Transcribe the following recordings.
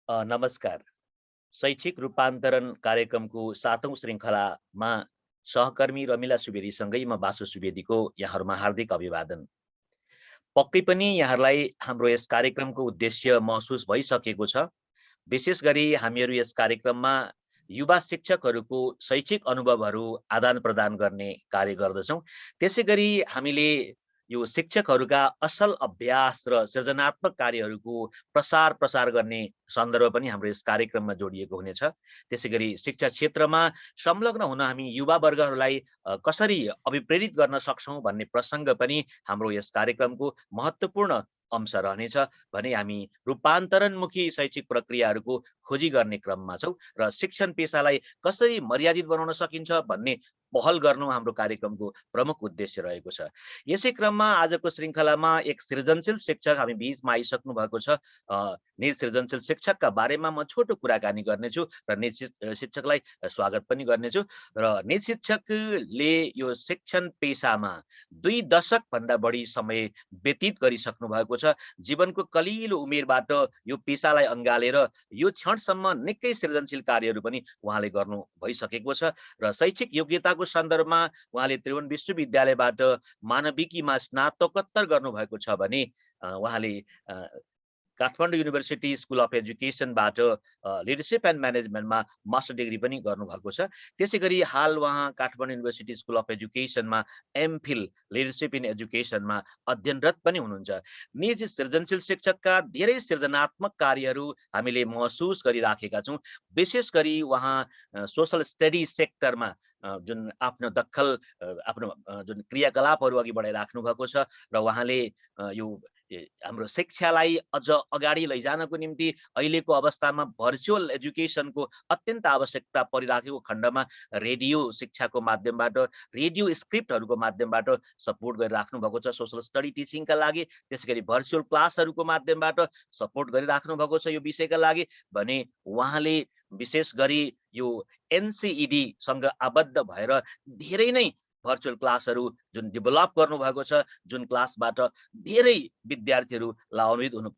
नमस्कार। शैक्षिक रूपान्तरण कार्यक्रमको 7औं श्रृङ्खलामा सहकर्मी रमिला सुवेदीसँगै म बासु सुवेदीको यहाँहरूमा हार्दिक अभिवादन। पक्कै पनि यहाँहरूलाई हाम्रो यस कार्यक्रमको उद्देश्य महसुस भइसकेको छ। विशेष गरी हामीहरू यस कार्यक्रममा युवा शिक्षकहरूको शैक्षिक अनुभवहरू आदान-प्रदान गर्ने कार्य गर्दछौँ। त्यसैगरी हामीले यो शिक्षकहरूका असल अभ्यास र सृजनात्मक कार्यहरूको प्रसार-प्रसार गर्ने सन्दर्भ पनि हाम्रो यस कार्यक्रममा जोडिएको हुनेछ। त्यसैगरी शिक्षा क्षेत्रमा संलग्न हुन हामी युवा वर्गहरूलाई कसरी अभिप्रेरित गर्न सक्छौँ भन्ने प्रसङ्ग पनि हाम्रो यस कार्यक्रमको महत्त्वपूर्ण अंश रहनेछ भने हामी रूपान्तरणमुखी शैक्षिक प्रक्रियाहरूको खोजी गर्ने क्रममा छौँ र शिक्षण पेसालाई कसरी मर्यादित बनाउन सकिन्छ भन्ने पहल गर्नु हाम्रो कार्यक्रमको प्रमुख उद्देश्य रहेको छ। यसै क्रममा आजको श्रृङ्खलामा एक सृजनशील शिक्षक हामी बीचमा आइसक्नु भएको छ। निर्सृजनशील शिक्षकका बारेमा म छोटो कुराकानी गर्नेछु र शिक्षकलाई स्वागत पनि गर्नेछु। र शिक्षकले यो शिक्षण पेसामा 2 दशकभन्दा बढी समय व्यतीत गरिसक्नु भएको छ। जीवनको कलिलो उमेरबाट यो पेसालाई अँगालेर यो क्षणसम्म निकै सृजनशील कार्यहरू पनि उहाँले गर्नु भइसकेको छ र शैक्षिक योग्यताको सन्दर्भमा उहाँले त्रिभुवन विश्वविद्यालयबाट मानविकीमा स्नातकोत्तर गर्नुभएको छ भने उहाँले काठमाडौँ युनिभर्सिटी स्कुल अफ एजुकेसनबाट लिडरसिप एन्ड म्यानेजमेन्टमा मास्टर डिग्री पनि गर्नुभएको छ। त्यसैगरी हाल उहाँ काठमाडौँ युनिभर्सिटी स्कुल अफ एजुकेसनमा एमफिल लिडरसिप इन एजुकेसनमा अध्ययनरत पनि हुनुहुन्छ। निज सृजनशील शिक्षकका धेरै सृजनात्मक कार्यहरू हामीले महसुस गरिराखेका छौँ। विशेष गरी उहाँ सोसल स्टडी सेक्टरमा जुन आफ्नो दखल आफ्नो जुन क्रियाकलापहरू अघि बढाइराख्नु भएको छ र उहाँले यो हाम्रो शिक्षालाई अझ अगाडि लैजानको निम्ति अहिलेको अवस्थामा भर्चुअल एजुकेसनको अत्यन्त आवश्यकता परिराखेको खण्डमा रेडियो शिक्षाको माध्यमबाट रेडियो स्क्रिप्टहरूको माध्यमबाट सपोर्ट गरिराख्नु भएको छ सोसल स्टडी टिचिङका लागि। त्यसैगरी भर्चुअल क्लासहरूको माध्यमबाट सपोर्ट गरिराख्नु भएको छ यो विषयका लागि भने उहाँले विशेष गरी यो एनसिइडी सँग आबद्ध भएर धेरै नै भर्चुअल क्लासहरू जुन डेभलप गर्नुभएको छ, जुन क्लासबाट धेरै विद्यार्थीहरू लाभान्वित हुनु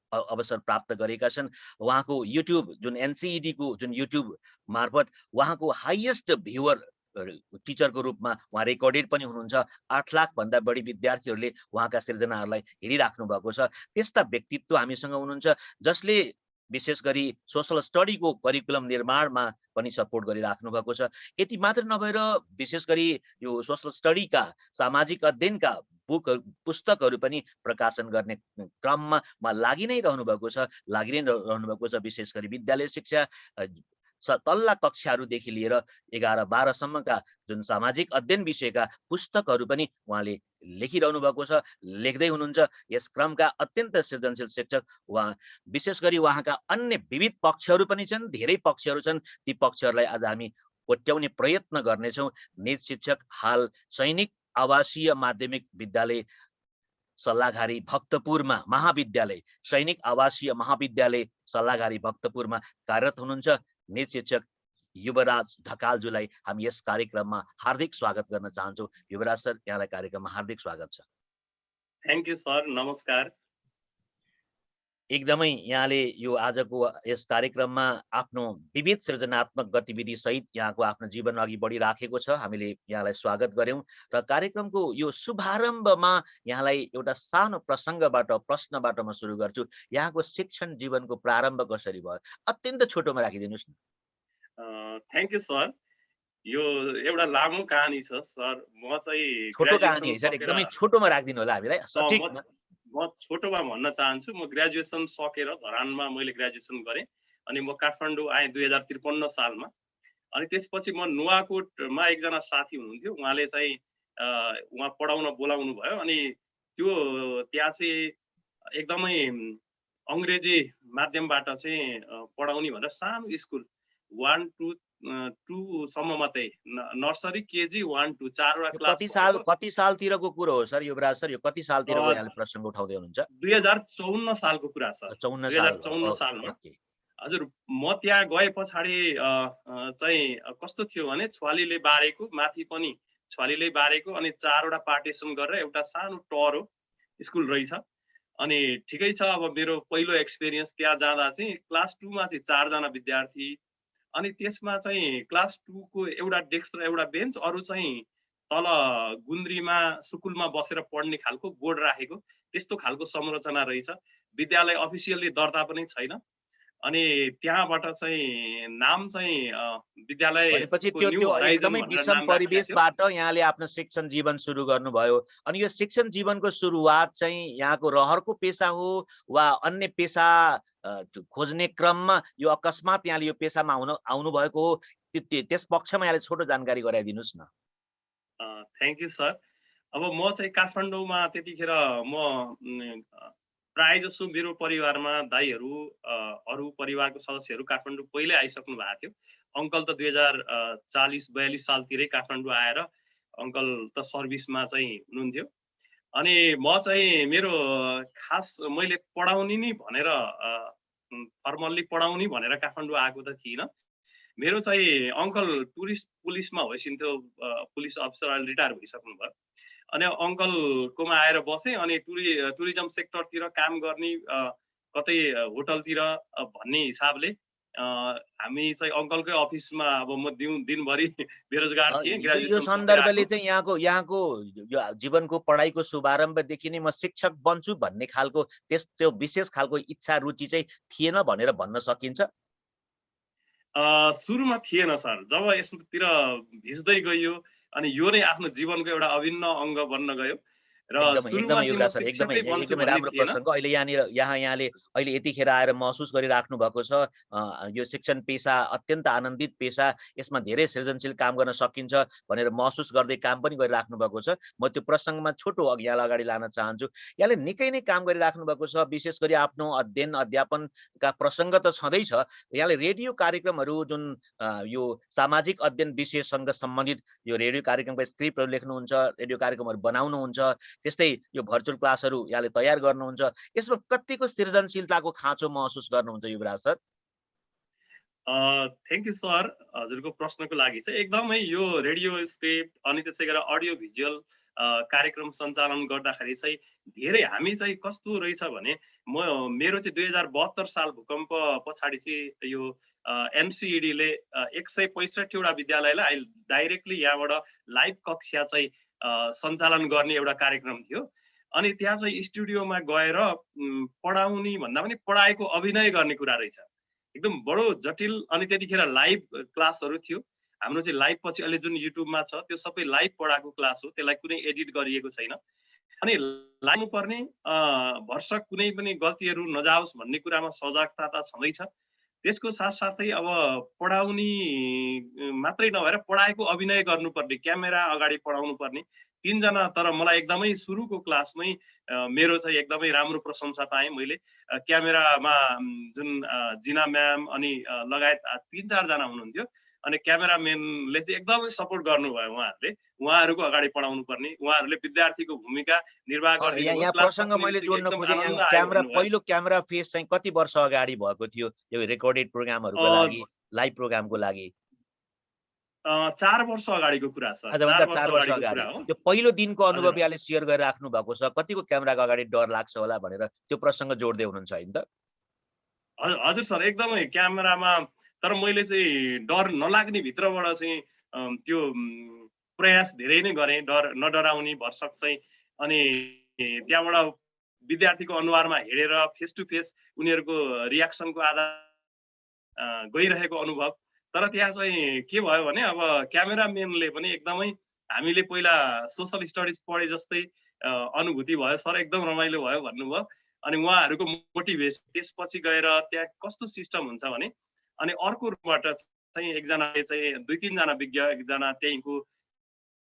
अवसर प्राप्त गरेका छन्। उहाँको युट्युब जुन एनसिइडी को जुन युट्युब मार्फत उहाँको हाइएस्ट भ्युअर टिचरको रूपमा उहाँ रेकर्डेड पनि हुनुहुन्छ। 8 लाख भन्दा बढी विद्यार्थीहरूले उहाँका सृजनाहरूलाई हेरिराख्नु भएको छ। त्यस्ता व्यक्तित्व हामीसँग हुनुहुन्छ जसले विशेष गरी सोसल स्टडीको करिकुलम निर्माणमा पनि सपोर्ट गरिराख्नु भएको छ। यति मात्र नभएर विशेष गरी यो सोसल स्टडीका सामाजिक अध्ययनका पुस्तकहरू पनि प्रकाशन गर्ने क्रममा लागि नै रहनु भएको छ विशेष गरी विद्यालय शिक्षा तल्ला कक्षाहरूदेखि लिएर 11-12 सम्मका जुन सामाजिक अध्ययन विषयका पुस्तकहरू पनि उहाँले लेखिरहनु भएको छ, लेख्दै हुनुहुन्छ। यस क्रमका अत्यन्त सृजनशील शिक्षक उहाँ विशेष गरी उहाँका अन्य विविध पक्षहरू पनि छन्, धेरै पक्षहरू छन्। ती पक्षहरूलाई आज हामी कोट्याउने प्रयत्न गर्नेछौँ। निज शिक्षक हाल सैनिक आवासीय माध्यमिक विद्यालय सल्लाघारी भक्तपुरमा महाविद्यालय सैनिक आवासीय महाविद्यालय सल्लाघारी भक्तपुरमा कार्यरत हुनुहुन्छ। निज शिक्षक युवराज ढकालज्यूलाई हामी यस कार्यक्रममा हार्दिक स्वागत गर्न चाहन्छौँ। युवराज सर, यहाँलाई कार्यक्रममा हार्दिक स्वागत छ। थ्याङ्क यू सर, नमस्कार। एकदमै यहाँले यो आजको यस कार्यक्रममा आफ्नो विविध सृजनात्मक गतिविधि सहित यहाँको आफ्नो जीवन अघि बढिराखेको छ। हामीले यहाँलाई स्वागत गर्यौं र कार्यक्रमको यो शुभारम्भमा यहाँलाई एउटा सानो प्रश्नबाट म सुरु गर्छु। यहाँको शिक्षण जीवनको प्रारम्भ कसरी भयो? अत्यन्त छोटोमा राखिदिनुस् न। Thank you sir. यो एउटा लामो कहानी छ सर। म चाहिँ छोटो कहानी है सर, एकदमै छोटोमा राखिदिनु होला हामीलाई सठिक। म छोटोमा भन्न चाहन्छु। म ग्रेजुएसन सकेर धरानमा मैले ग्रेजुएसन गरेँ अनि म काठमाडौँ आएँ 2053 सालमा। अनि त्यसपछि म नुवाकोटमा एकजना साथी हुनुहुन्थ्यो, उहाँले चाहिँ उहाँ पढाउन बोलाउनु भयो। अनि त्यो त्यहाँ चाहिँ एकदमै अङ्ग्रेजी माध्यमबाट चाहिँ पढाउने भनेर सानो स्कुल 1-2 सम्म मात्रै, नर्सरी केजी 1-2 चारवटा क्लास। कति सालतिरको कुरो हो सर युवराज सर? यो कति सालतिरको यहाँले प्रसङ्ग उठाउँदै हुनुहुन्छ? 2054 सालको कुरा सर। 2054 सालमा हजुर। म त्यहाँ गए पछाडि चाहिँ कस्तो थियो भने छ्वालीले बारेको, माथि पनि छ्वालीले बारेको अनि 4वटा पार्टिसन गरेर एउटा सानो टरो स्कुल रहेछ। अनि ठिकै छ, अब मेरो पहिलो एक्सपिरियन्स त्यहाँ जाँदा चाहिँ क्लास 2 मा चाहिँ 4 जना विद्यार्थी, अनि त्यसमा चाहिँ क्लास 2 को एउटा डेस्क र एउटा बेन्च, अरू चाहिँ तल गुन्द्रीमा सुकुलमा बसेर पढ्ने खालको बोर्ड राखेको त्यस्तो खालको संरचना रहेछ। विद्यालय अफिसियल्ली दर्ता पनि छैन। अनि त्यहाँबाट चाहिँ नाम चाहिँ भनेपछि विद्यालयको त्यो न्यू त्यो हराइजन एकदमै भनेर विषम नाम राखेको थियो। परिवेशबाट यहाँले आफ्नो शिक्षण जीवन सुरु गर्नुभयो। अनि यो शिक्षण जीवनको सुरुवात चाहिँ यहाँको रहरको पेसा हो वा अन्य पेसा खोज्ने क्रममा यो अकस्मात यहाँले यो पेसामा आउनु भएको हो? त्यस पक्षमा यहाँले छोटो जानकारी गराइदिनुहोस् न। Thank you sir. अब म चाहिँ काठमाडौँमा त्यतिखेर म प्राय जसो मेरो परिवारमा दाइहरू अरू परिवारको सदस्यहरू काठमाडौँ पहिल्यै आइसक्नु भएको थियो। अङ्कल त 2040-42 सालतिरै काठमाडौँ आएर अङ्कल त सर्भिसमा चाहिँ हुनुहुन्थ्यो। अनि म चाहिँ मेरो खास मैले पढाउने नि भनेर फर्मल्ली पढाउने भनेर काठमाडौँ आएको त थिइनँ। मेरो चाहिँ अङ्कल पुलिसमा होइसिन्थ्यो, पुलिस अफिसर अहिले रिटायर भइसक्नु भयो। अनि अङ्कलकोमा आएर बसेँ, अनि टुरिज्म सेक्टरतिर काम गर्ने, कतै होटलतिर भन्ने हिसाबले हामी चाहिँ अङ्कलकै अफिसमा, अब म दिनभरि बेरोजगार थिएँ, यो ग्रेजुएसन सकेर सन्दर्भले आएको। चाहिँ यहाँको यो जीवनको पढाइको शुभारम्भदेखि नै म शिक्षक बन्छु भन्ने खालको त्यो विशेष खालको इच्छा रुचि चाहिँ थिएन भनेर भन्न सकिन्छ? सुरुमा थिएन सर। जब यसतिर भिज्दै गयो अनि यो नै आफ्नो जीवनको एउटा अभिन्न अङ्ग बन्न गयो र एकदमै सुरुमा एकदमै चाहिँ म युवराज सर, शिक्षकै बन्छु एकदमै भन्ने राम्रो थिएन। प्रसङ्ग। अहिले यहाँले अहिले यतिखेर आएर महसुस गरिराख्नु भएको छ, यो शिक्षण पेसा अत्यन्त आनन्दित पेसा, यसमा धेरै सृजनशील काम गर्न सकिन्छ भनेर महसुस गर्दै काम पनि गरिराख्नु भएको छ। म त्यो प्रसङ्गमा छोटो यहाँलाई अगाडि लान चाहन्छु। यहाँले निकै नै काम गरिराख्नु भएको छ, विशेष गरी आफ्नो अध्ययन अध्यापनका प्रसङ्ग त छँदैछ। यहाँले रेडियो कार्यक्रमहरू जुन यो सामाजिक अध्ययन विषयसँग सम्बन्धित यो रेडियो कार्यक्रमका स्क्रिप्टहरू लेख्नुहुन्छ, रेडियो कार्यक्रमहरू बनाउनुहुन्छ, त्यस्तै यो भर्चुअल क्लासहरू यहाँले तयार गर्नुहुन्छ। यसमा कतिको सृजनशीलताको खाँचो महसुस गर्नुहुन्छ Yuvraj sir? Thank you sir, हजुरको प्रश्नको लागि चाहिँ। एकदमै यो रेडियो स्क्रिप्ट अनि त्यसै गरेर अडियो भिजुअल कार्यक्रम सञ्चालन गर्दाखेरि चाहिँ धेरै हामी चाहिँ कस्तो रहेछ भने, मेरो चाहिँ 2072 साल भूकम्प पछाडि चाहिँ यो एमसिइडीले 165वटा विद्यालयलाई डाइरेक्टली यहाँबाट लाइभ कक्षा चाहिँ सञ्चालन गर्ने एउटा कार्यक्रम थियो। अनि त्यहाँ चाहिँ स्टुडियोमा गएर पढाउने भन्दा पनि पढाएको अभिनय गर्ने कुरा रहेछ। एकदम बडो जटिल। अनि त्यतिखेर लाइभ क्लासहरू थियो हाम्रो चाहिँ। लाइभ पछि अहिले जुन युट्युबमा छ त्यो सबै लाइभ पढाएको क्लास हो, त्यसलाई कुनै एडिट गरिएको छैन। अनि लाग्नु पर्ने भरसक कुनै पनि गल्तीहरू नजाओस् भन्ने कुरामा सजगता त छँदैछ। त्यसको साथसाथै अब पढाउने मात्रै नभएर पढाएको अभिनय गर्नुपर्ने, क्यामेरा अगाडि पढाउनु पर्ने 3 जना। तर मलाई एकदमै सुरुको क्लासमै मेरो चाहिँ एकदमै राम्रो प्रशंसा पाएँ मैले। क्यामेरामा जुन जिना म्याम अनि लगायत 3-4 जना हुनुहुन्थ्यो। अनि क्यामेराम्यानले चाहिँ एकदमै सपोर्ट गर्नुभयो। उहाँहरूको अगाडि पढाउनु पर्ने, उहाँहरूले विद्यार्थीको भूमिका निर्वाह गरिदिनु भयो। यहाँ क्लास प्रसङ्ग सक्ने मैले बित्तिकै जोड्न एकदम खोजेँ, आनन्द यहाँ आयो भन्नुभयो। पहिलो क्यामेरा फेस चाहिँ कति वर्ष अगाडि भएको थियो यो रेकर्डेड प्रोग्रामहरूको लागि, लाइभ प्रोग्रामको लागि? 4 वर्ष अगाडिको कुरा सर। आज 4 भन्दा वर्ष 4 वर्ष अगाडिको अगाडि। कुरा हो। त्यो पहिलो दिनको हजुर। अनुभव यहाँले सेयर गरिराख्नु भएको छ। कतिको क्यामेराको अगाडि डर लाग्छ होला भनेर त्यो प्रसङ्ग जोड्दै हुनुहुन्छ होइन त? हजुर सर, एकदमै क्यामेरामा। तर मैले चाहिँ डर नलाग्ने भित्रबाट चाहिँ त्यो प्रयास धेरै नै गरेँ, नडराउने भरसक चाहिँ। अनि त्यहाँबाट विद्यार्थीको अनुहारमा हेरेर फेस टु फेस उनीहरूको रियाक्सनको आधार गइरहेको अनुभव। तर त्यहाँ चाहिँ के भयो भने, अब क्यामेराम्यानले पनि एकदमै हामीले पहिला सोसल स्टडिज पढे जस्तै अनुभूति भयो सर, एकदम रमाइलो भयो भन्नुभयो। अनि उहाँहरूको मोटिभेसन त्यसपछि गएर त्यहाँ कस्तो सिस्टम हुन्छ भने, अनि अर्को रूपबाट चाहिँ एकजनाले चाहिँ 2-3 जना विज्ञ, एकजना त्यहीँको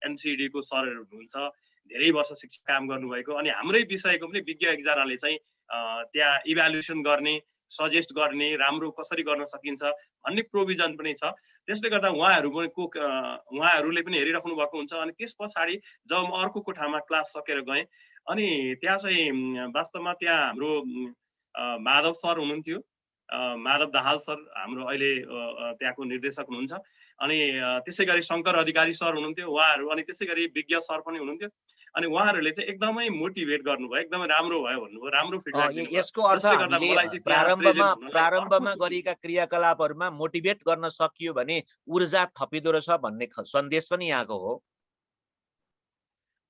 एमसिडीको सरहरू हुनुहुन्छ, धेरै वर्ष शिक्षक काम गर्नुभएको। अनि हाम्रै विषयको पनि विज्ञ एकजनाले चाहिँ त्यहाँ इभ्यालुएसन गर्ने, सजेस्ट गर्ने, राम्रो कसरी गर्न सकिन्छ भन्ने प्रोभिजन पनि छ। त्यसले गर्दा उहाँहरूले पनि हेरिराख्नु भएको हुन्छ। अनि त्यस पछाडि जब म अर्को कोठामा क्लास सकेर गएँ, अनि त्यहाँ चाहिँ वास्तवमा त्यहाँ हाम्रो माधव सर हुनुहुन्थ्यो, माधव दाहाल सर हाम्रो अहिले त्यहाँको निर्देशक हुनुहुन्छ। अनि त्यसै गरी शङ्कर अधिकारी सर हुनुहुन्थ्यो उहाँहरू। अनि त्यसै गरी विज्ञ सर पनि हुनुहुन्थ्यो। अनि उहाँहरूले चाहिँ एकदमै मोटिभेट गर्नुभयो, एकदमै राम्रो भयो भन्नुभयो, राम्रो फिडब्याक दिनुभयो। यसको अर्थ जसले गर्दा हामीले मलाई चाहिँ त्यहाँ प्रेजेन्ट हुनलाई प्रारम्भमा अर्को गरेका क्रियाकलापहरूमा मोटिभेट गर्न सकियो भने ऊर्जा थपिदो रहेछ भन्ने सन्देश पनि यहाँको हो।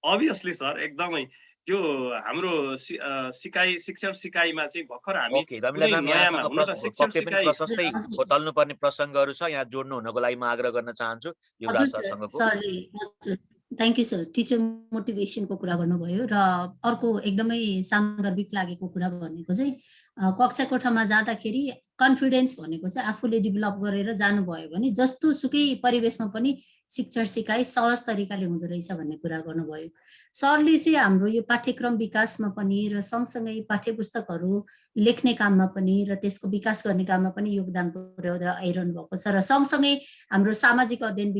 अभियसली सर, एकदमै त्यो हाम्रो शिक्षण सिकाइमा चाहिँ भर्खर हामी ओके, रमिला म्याम नयाँमा हुन त शिक्षण पक्कै पनि सिकाइ प्रशस्तै बदल्नुपर्ने प्रसङ्गहरू छ, यहाँ जोड्नु हुनको लागि म आग्रह गर्न चाहन्छु युवराज सरसँगको। सरले हजुर थ्याङ्क यू सर, टिचर मोटिभेसनको कुरा गर्नुभयो र अर्को एकदमै सान्दर्भिक लागेको कुरा भनेको चाहिँ कक्षा कोठामा जाँदाखेरि कन्फिडेन्स भनेको चाहिँ आफूले डेभलप गरेर जानुभयो भने जस्तो सुकै परिवेशमा पनि शिक्षण सिकाइ सहज तरिकाले हुँदो रहेछ भन्ने कुरा गर्नुभयो। सरले चाहिँ हाम्रो यो पाठ्यक्रम विकासमा पनि र सँगसँगै पाठ्य पुस्तकहरू लेख्ने काममा पनि र त्यसको विकास गर्ने काममा पनि योगदान पुर्याउँदै आइरहनु भएको छ र सँगसँगै हाम्रो सामाजिक अध्ययन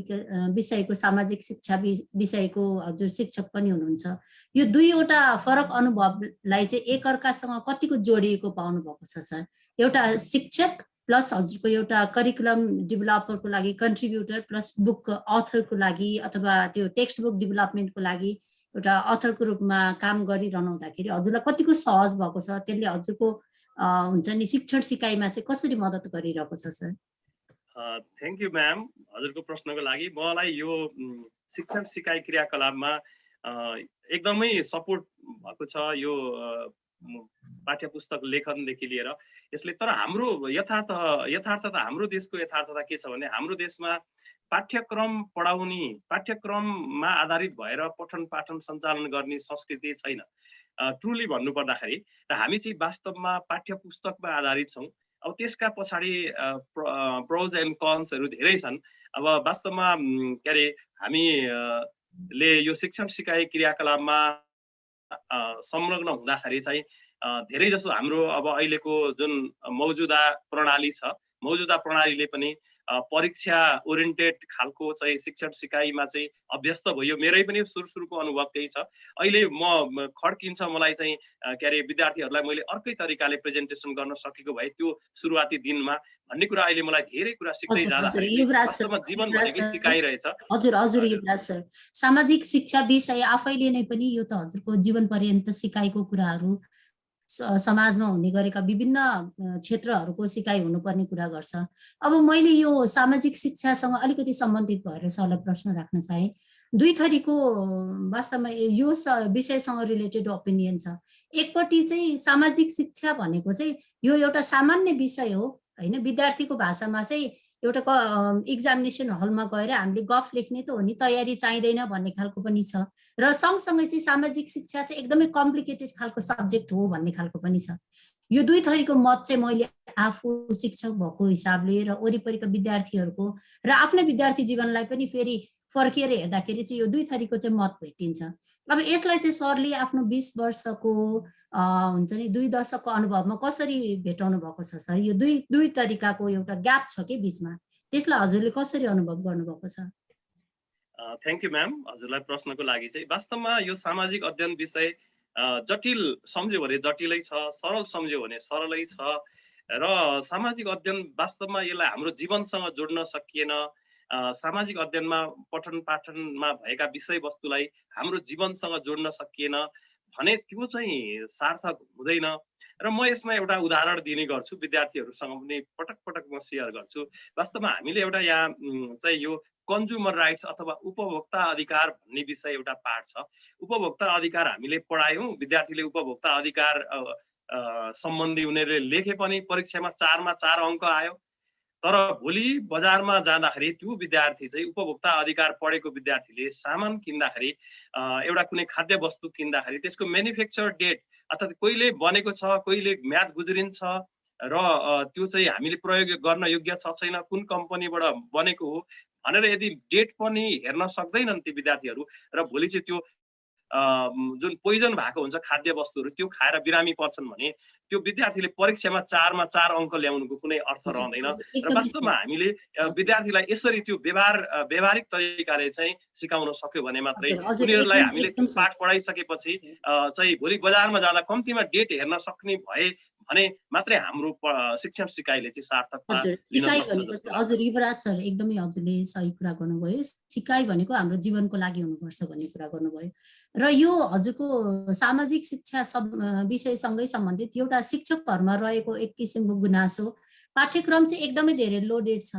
विषयको सामाजिक शिक्षा विषयको हजुर शिक्षक पनि हुनुहुन्छ। यो दुईवटा फरक अनुभवलाई चाहिँ एकअर्कासँग कतिको जोडिएको पाउनु भएको छ सर? एउटा शिक्षक प्लस हजुरको एउटा करिकुलम डेभलपरको लागि कन्ट्रिब्युटर प्लस बुक अथरको लागि अथवा त्यो टेक्स्ट बुक डेभलपमेन्टको लागि एउटा अथरको रूपमा काम गरिरहनु हुँदाखेरि हजुरलाई कतिको सहज भएको छ, त्यसले हजुरको हुन्छ नि शिक्षण सिकाइमा चाहिँ कसरी मद्दत गरिरहेको छ सर? थ्याङ्क यू म्याम हजुरको प्रश्नको लागि। मलाई यो शिक्षण सिकाइ क्रियाकलापमा एकदमै सपोर्ट भएको छ यो पाठ्य पुस्तक लेखनदेखि लिएर यसले। तर हाम्रो यथार्थता हाम्रो देशको यथार्थता के छ भने हाम्रो देशमा पाठ्यक्रम पढाउने पाठ्यक्रममा आधारित भएर पठन पाठन सञ्चालन गर्ने संस्कृति छैन ट्रुली भन्नुपर्दाखेरि। र हामी चाहिँ वास्तवमा पाठ्य पुस्तकमा आधारित छौँ। अब त्यसका पछाडि प्रोज एन्ड कन्सहरू धेरै छन्। अब वास्तवमा के अरे हामीले यो शिक्षण सिकाइ क्रियाकलापमा संलग्न हुँदाखेरि चाहिँ धेरै जसो हाम्रो अब अहिलेको जुन मौजुदा प्रणाली छ, मौजुदा प्रणालीले पनि परीक्षा ओरिएन्टेड खालको चाहिँ शिक्षण सिकाइमा चाहिँ अभ्यस्त भयो। मेरै पनि सुरुको अनुभव त्यही छ। अहिले म खड्किन्छ मलाई चाहिँ के अरे विद्यार्थीहरूलाई मैले अर्कै तरिकाले प्रेजेन्टेसन गर्न सकेको भए त्यो सुरुवाती दिनमा भन्ने कुरा अहिले मलाई धेरै कुरा सिक्दै जाँदाखेरि वास्तवमा जीवन भनेकै सिकाइरहेछ। हजुर हजुर युवराज सर, सामाजिक शिक्षा विषय आफैले नै पनि यो त हजुरको जीवन पर्यन्त सिकाइको कुराहरू समाजमा हुने गरेका विभिन्न क्षेत्रहरूको सिकाइ हुनुपर्ने कुरा गर्छ। अब मैले यो सामाजिक शिक्षासँग अलिकति सम्बन्धित भएर सरलाई प्रश्न राख्न चाहे। दुई थरीको वास्तवमा यो विषयसँग रिलेटेड ओपिनियन छ। एकपट्टि चाहिँ सामाजिक शिक्षा भनेको चाहिँ यो एउटा सामान्य विषय हो हैन, विद्यार्थीको भाषामा चाहिँ एउटा एक्जामिनेसन हलमा गएर हामीले गफ लेख्ने त हो नि, तयारी चाहिँदैन भन्ने खालको पनि छ। र सँगसँगै चाहिँ सामाजिक शिक्षा चाहिँ एकदमै कम्प्लिकेटेड खालको सब्जेक्ट हो भन्ने खालको पनि छ। यो दुई थरीको मत चाहिँ मैले आफू शिक्षक भएको हिसाबले र वरिपरिका विद्यार्थीहरूको र आफ्नै विद्यार्थी जीवनलाई पनि फेरि फर्किएर हेर्दाखेरि चाहिँ यो दुई थरीको चाहिँ मत भेटिन्छ। अब यसलाई चाहिँ सरले आफ्नो 20 वर्षको हुन्छ नि 2 दशकको अनुभवमा कसरी भेटाउनु भएको छ सर? यो दुई तरिकाको एउटा ग्याप छ के बिचमा, त्यसलाई हजुरले कसरी अनुभव गर्नुभएको छ? थ्याङ्क यू म्याम हजुरलाई प्रश्नको लागि। चाहिँ वास्तवमा यो सामाजिक अध्ययन विषय जटिल सम्झ्यो भने जटिलै छ, सरल सम्झ्यो भने सरलै छ। र सामाजिक अध्ययन वास्तवमा यसलाई हाम्रो जीवनसँग जोड्न सकिएन। सामाजिक अध्ययनमा पठन पाठनमा भएका विषयवस्तुलाई हाम्रो जीवनसँग जोड्न सकिएन भने त्यो चाहिँ सार्थक हुँदैन। र म यसमा एउटा उदाहरण दिने गर्छु, विद्यार्थीहरूसँग पनि पटक पटक म सेयर गर्छु। वास्तवमा हामीले एउटा यहाँ चाहिँ यो कन्ज्युमर राइट्स अथवा उपभोक्ता अधिकार भन्ने विषय एउटा पाठ छ। उपभोक्ता अधिकार हामीले पढायौँ, विद्यार्थीले उपभोक्ता अधिकार सम्बन्धी उनीहरूले लेखे पनि परीक्षामा 4 मा 4 अङ्क आयो। तर भोलि बजारमा जाँदाखेरि त्यो विद्यार्थी चाहिँ उपभोक्ता अधिकार पढेको विद्यार्थीले सामान किन्दाखेरि एउटा कुनै खाद्य वस्तु किन्दाखेरि त्यसको म्यानुफ्याक्चर डेट अर्थात् कहिले बनेको छ, कहिले म्याद गुज्रिन्छ र त्यो चाहिँ हामीले प्रयोग गर्न योग्य छ छैन, कुन कम्पनीबाट बनेको हो भनेर यदि डेट पनि हेर्न सक्दैनन् ती विद्यार्थीहरू र भोलि चाहिँ त्यो जुन पोइजन भएको हुन्छ खाद्य वस्तुहरू त्यो खाएर बिरामी पर्छन् भने त्यो विद्यार्थीले परीक्षामा 4 मा 4 अङ्क ल्याउनुको कुनै अर्थ रहँदैन। र वास्तवमा हामीले विद्यार्थीलाई यसरी त्यो व्यवहारिक तरिकाले चाहिँ सिकाउन सक्यो भने मात्रै उनीहरूलाई हामीले त्यो पाठ पढाइसकेपछि चाहिँ भोलि बजारमा जाँदा कम्तीमा डेट हेर्न सक्ने भए भने मात्रै हाम्रो शिक्षण सिकाइले चाहिँ सार्थकता हजुर, लिन सिकाइ सक्छ भनेको जस्तो चाहिँ लाग्छ। हजुर युवराज सर एकदमै हजुरले सही कुरा गर्नुभयो। सिकाइ भनेको हाम्रो जीवनको लागि हुनुपर्छ भन्ने कुरा गर्नुभयो। र यो हजुरको सामाजिक शिक्षा विषयसँगै सम्बन्धित एउटा शिक्षकहरूमा रहेको एक किसिमको गुनासो, पाठ्यक्रम चाहिँ एकदमै धेरै लोडेड छ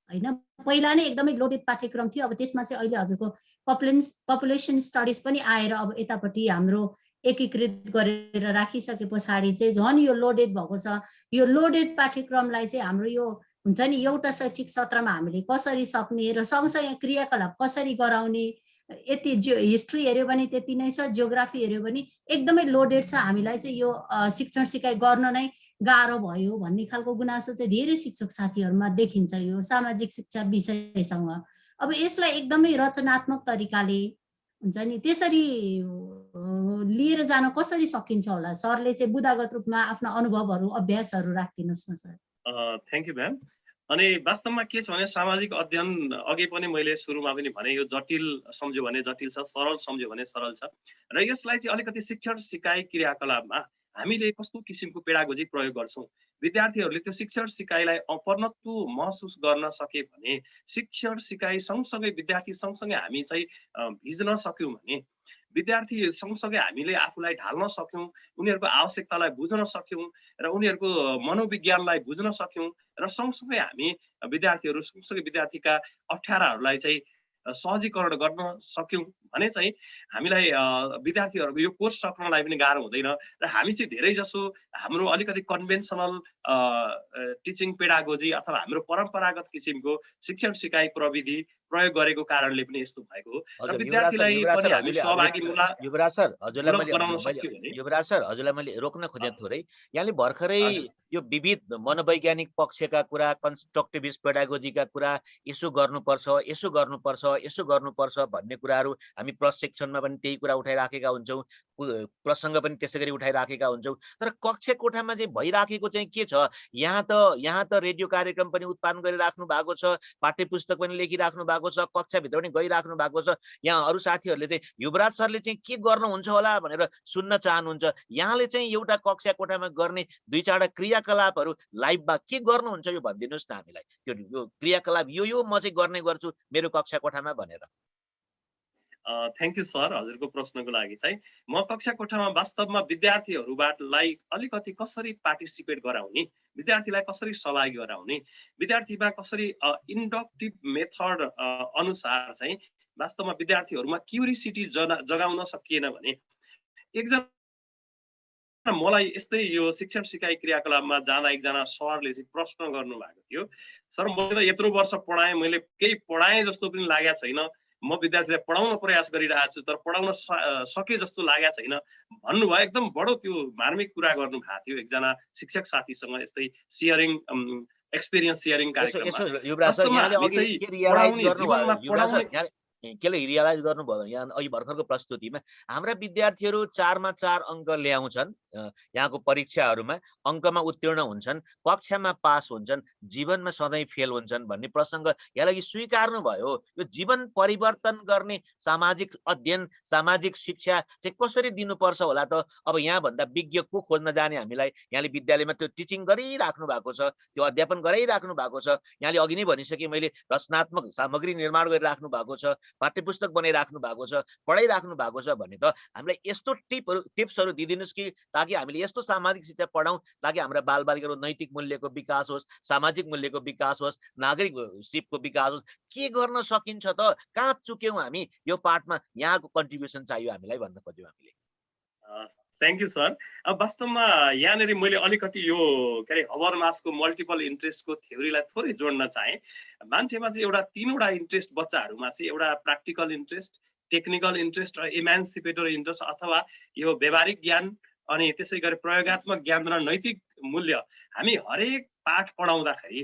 होइन। पहिला नै एकदमै लोडेड पाठ्यक्रम थियो, अब त्यसमा चाहिँ अहिले हजुरको पपुलेसन स्टडिज पनि आएर अब यतापट्टि हाम्रो एकीकृत गरेर राखिसके पछाडि चाहिँ झन् यो लोडेड भएको छ। यो लोडेड पाठ्यक्रमलाई चाहिँ हाम्रो यो हुन्छ नि एउटा शैक्षिक सत्रमा हामीले कसरी सक्ने र सँगसँगै क्रियाकलाप कसरी गराउने, यति हिस्ट्री हेऱ्यो भने त्यति नै छ, जियोग्राफी हेऱ्यो भने एकदमै लोडेड छ। हामीलाई चाहिँ यो शिक्षण सिकाइ गर्न नै गाह्रो भयो भन्ने खालको गुनासो चाहिँ धेरै शिक्षक साथीहरूमा देखिन्छ यो सामाजिक शिक्षा विषयसँग। अब यसलाई एकदमै रचनात्मक तरिकाले हुन्छ नि त्यसरी लिएर जान कसरी सकिन्छ होला? सरले चाहिँ बुदागत रूपमा आफ्ना अनुभवहरू अभ्यासहरू राखिदिनुहोस् न सर। Thank you ma'am. अनि वास्तवमा के छ भने सामाजिक अध्ययन अघि पनि मैले सुरुमा पनि भने यो जटिल सम्झ्यो भने जटिल छ, सरल सम्झ्यो भने सरल छ र यसलाई चाहिँ अलिकति शिक्षण सिकाइ क्रियाकलापमा हामीले कस्तो किसिमको पेडागोजी प्रयोग गर्छौँ, विद्यार्थीहरूले त्यो शिक्षण सिकाइलाई अपनत्व महसुस गर्न सके भने, शिक्षण सिकाइ सँगसँगै विद्यार्थी सँगसँगै हामी चाहिँ भिज्न सक्यौँ भने, विद्यार्थी सँगसँगै हामीले आफूलाई ढाल्न सक्यौँ, उनीहरूको आवश्यकतालाई बुझ्न सक्यौँ र उनीहरूको मनोविज्ञानलाई बुझ्न सक्यौँ र सँगसँगै हामी विद्यार्थीहरू सँगसँगै विद्यार्थीका अप्ठ्याराहरूलाई चाहिँ सहजीकरण गर्न सक्यौँ भने चाहिँ हामीलाई विद्यार्थीहरूको यो कोर्स सक्नलाई पनि गाह्रो हुँदैन र हामी चाहिँ धेरै जसो हाम्रो अलिकति कन्भेन्सनल टिचिङ पेडागोजी अथवा हाम्रो परम्परागत किसिमको शिक्षण सिकाइ प्रविधि प्रयोग गरेको कारणले पनि यस्तो भएको हो र विद्यार्थीलाई पनि हामी सहभागी युवराज सर हजुरलाई मैले रोक्न खोजेँ थोरै। यहाँले भर्खरै यो विविध मनोवैज्ञानिक पक्षका कुरा, कन्स्ट्रक्टिभिस्ट पेडागोजीका कुरा, यसो गर्नुपर्छ भन्ने कुराहरू हामी प्रशिक्षणमा पनि त्यही कुरा उठाइराखेका हुन्छौँ, प्रसङ्ग पनि त्यसै गरी उठाइराखेका हुन्छौँ। तर कक्षा कोठामा चाहिँ भइराखेको चाहिँ के छ? यहाँ त रेडियो कार्यक्रम पनि उत्पादन गरिराख्नु भएको छ, पाठ्यपुस्तक पनि लेखिराख्नु भएको छ, कक्षाभित्र पनि गइराख्नु भएको छ। यहाँ अरू साथीहरूले चाहिँ युवराज सरले चाहिँ के गर्नुहुन्छ होला भनेर सुन्न चाहनुहुन्छ। यहाँले चाहिँ एउटा कक्षा कोठामा गर्ने 2-4 क्रियाकलापहरू लाइभमा के गर्नुहुन्छ यो भनिदिनुहोस् न हामीलाई। त्यो क्रियाकलाप यो म चाहिँ गर्ने गर्छु मेरो कक्षा कोठामा भनेर। थ्याङ्क यू सर हजुरको प्रश्नको लागि चाहिँ। म कक्षा कोठामा वास्तवमा विद्यार्थीहरूलाई अलिकति कसरी पार्टिसिपेट गराउने, विद्यार्थीलाई कसरी सहभागी गराउने, विद्यार्थीमा कसरी इन्डक्टिभ मेथड अनुसार चाहिँ वास्तवमा विद्यार्थीहरूमा क्युरियोसिटी जगाउन सकिएन भने, एकजना मलाई यस्तै यो शिक्षण सिकाइ क्रियाकलापमा जाँदा एकजना सरले चाहिँ प्रश्न गर्नु भएको थियो, सर मैले त यत्रो वर्ष पढाएँ, मैले केही पढाएँ जस्तो पनि लागेको छैन, म विद्यार्थीलाई पढाउन प्रयास गरिरहेको छु तर पढाउन सके जस्तो लागेको छैन भन्नुभयो। एकदम बडो त्यो मार्मिक कुरा गर्नु भएको थियो एकजना शिक्षक साथीसँग यस्तै सियरिङ एक्सपिरियन्स सियरिङ कार्यक्रममा। केले रियलाइज गर्नुभयो भने यहाँ अघि भर्खरको प्रस्तुतिमा हाम्रा विद्यार्थीहरू 4मा 4 अङ्क ल्याउँछन्, यहाँको परीक्षाहरूमा अङ्कमा उत्तीर्ण हुन्छन्, कक्षामा पास हुन्छन्, जीवनमा सधैँ फेल हुन्छन् भन्ने प्रसङ्ग यसलाई स्वीकार्नु भयो। यो जीवन परिवर्तन गर्ने सामाजिक अध्ययन, सामाजिक शिक्षा चाहिँ कसरी दिनुपर्छ होला त? अब यहाँभन्दा विज्ञ को खोज्न जाने हामीलाई? यहाँले विद्यालयमा त्यो टिचिङ गरिराख्नु भएको छ, त्यो अध्यापन गराइराख्नु भएको छ। यहाँले अघि नै भनिसके मैले रचनात्मक सामग्री निर्माण गरिराख्नु भएको छ, पाठ्यपुस्तक बनाइराख्नु भएको छ, पढाइराख्नु भएको छ भने त हामीलाई यस्तो टिप्सहरू दिदिनुहोस् कि ताकि हामीले यस्तो सामाजिक शिक्षा पढाउँ ताकि हाम्रा बालबालिकाको नैतिक मूल्यको विकास होस्, सामाजिक मूल्यको विकास होस्, नागरिकशिपको विकास होस्। के गर्न सकिन्छ त? कहाँ चुक्यौँ हामी यो पाठमा? यहाँको कन्ट्रिब्युसन चाहियो हामीलाई भन्न खोज्यौँ हामीले। Thank you sir. अब वास्तवमा यहाँनिर मैले अलिकति यो के अरे हबरमासको मल्टिपल इन्ट्रेस्टको थ्योरीलाई थोरै जोड्न चाहेँ। मान्छेमा चाहिँ एउटा 3वटा इन्ट्रेस्ट बच्चाहरूमा चाहिँ एउटा प्र्याक्टिकल इन्ट्रेस्ट, टेक्निकल इन्ट्रेस्ट र इमान्सिपेटरी इन्ट्रेस्ट अथवा यो व्यावहारिक ज्ञान अनि त्यसै गरी प्रयोगात्मक ज्ञान र नैतिक मूल्य। हामी हरेक पाठ पढाउँदाखेरि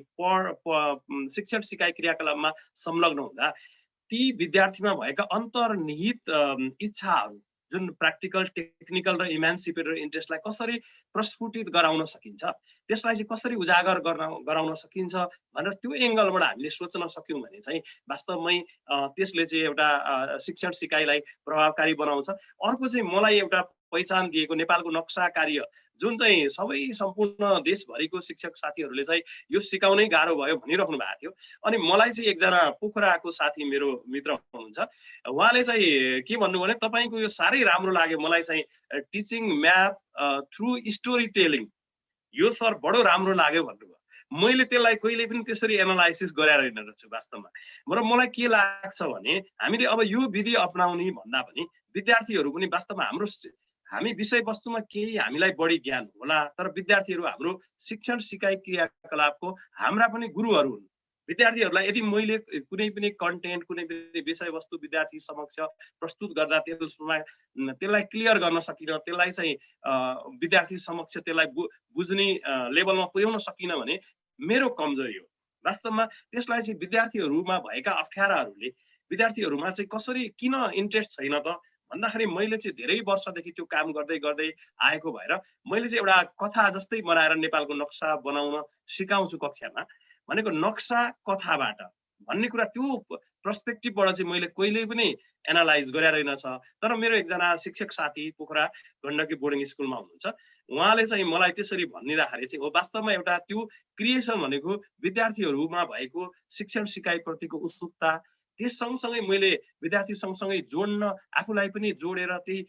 शिक्षण सिकाइ क्रियाकलापमा संलग्न हुँदा ती विद्यार्थीमा भएका अन्तर्निहित इच्छाहरू जुन प्र्याक्टिकल, टेक्निकल र इमान्सिपेटरी इन्ट्रेस्टलाई कसरी प्रस्फुटित गराउन सकिन्छ, त्यसलाई चाहिँ कसरी उजागर गराउन सकिन्छ भनेर त्यो एङ्गलबाट हामीले सोच्न सक्यौँ भने चाहिँ वास्तवमै त्यसले चाहिँ एउटा शिक्षण सिकाइलाई प्रभावकारी बनाउँछ। अर्को चाहिँ मलाई एउटा पहिचान दिएको नेपालको नक्सा कार्य जुन चाहिँ सबै सम्पूर्ण देशभरिको शिक्षक साथीहरूले चाहिँ यो सिकाउनै गाह्रो भयो भनिराख्नु भएको थियो। अनि मलाई चाहिँ एकजना पोखराको साथी मेरो मित्र हुनुहुन्छ, उहाँले चाहिँ के भन्नुभयो भने तपाईँको यो साह्रै राम्रो लाग्यो मलाई चाहिँ teaching math through story telling, यो सर बडो राम्रो लाग्यो भन्नुभयो। मैले त्यसलाई कहिले पनि त्यसरी एनालाइसिस गरेर रहेछु वास्तवमा। र मलाई के लाग्छ भने हामीले अब यो विधि अपनाउने भन्दा पनि विद्यार्थीहरू पनि वास्तवमा हामी विषयवस्तुमा केही हामीलाई बढी ज्ञान होला, तर विद्यार्थीहरू हाम्रो शिक्षण सिकाइ क्रियाकलापको हाम्रा पनि गुरुहरू हुन्। विद्यार्थीहरूलाई यदि मैले कुनै पनि कन्टेन्ट कुनै पनि विषयवस्तु विद्यार्थी समक्ष प्रस्तुत गर्दा त्यसलाई क्लियर गर्न सकिनँ, त्यसलाई चाहिँ विद्यार्थी समक्ष त्यसलाई बुझ्ने लेभलमा पुर्याउन सकिनँ भने मेरो कमजोरी हो। वास्तवमा त्यसलाई चाहिँ विद्यार्थीहरूमा भएका अप्ठ्याराहरूले विद्यार्थीहरूमा चाहिँ कसरी किन इन्ट्रेस्ट छैन त भन्दाखेरि मैले चाहिँ धेरै वर्षदेखि त्यो काम गर्दै गर्दै आएको भएर मैले चाहिँ एउटा कथा जस्तै बनाएर नेपालको नक्सा बनाउन सिकाउँछु कक्षामा। भनेको नक्सा कथाबाट भन्ने कुरा त्यो पर्सपेक्टिभबाट चाहिँ मैले कहिल्यै पनि एनालाइज गरेर रहेनछ। तर मेरो एकजना शिक्षक साथी पोखरा गण्डकी बोर्डिङ स्कुलमा हुनुहुन्छ, उहाँले चाहिँ मलाई त्यसरी भनिराखेर चाहिँ हो वास्तवमा एउटा त्यो क्रिएसन भनेको विद्यार्थीहरूमा भएको शिक्षण सिकाइप्रतिको उत्सुकता, त्यस सँगसँगै मैले विद्यार्थी सँगसँगै जोड्न आफूलाई पनि जोडेर त्यही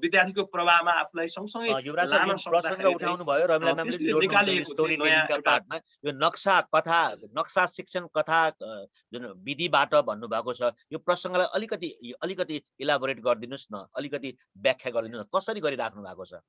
विद्यार्थीको प्रवाहमा आफूलाई सँगसँगै लान सक्दाखेरि उठाउनु भयो रमिला म्यामले स्टोरी टेलिङका पार्टमा यो नक्सा शिक्षण कथा जुन विधिबाट भन्नुभएको छ, यो प्रसङ्गलाई अलिकति इलाबोरेट गरिदिनुस् न, अलिकति व्याख्या गरिदिनुस् न, कसरी गरिराख्नु भएको छ?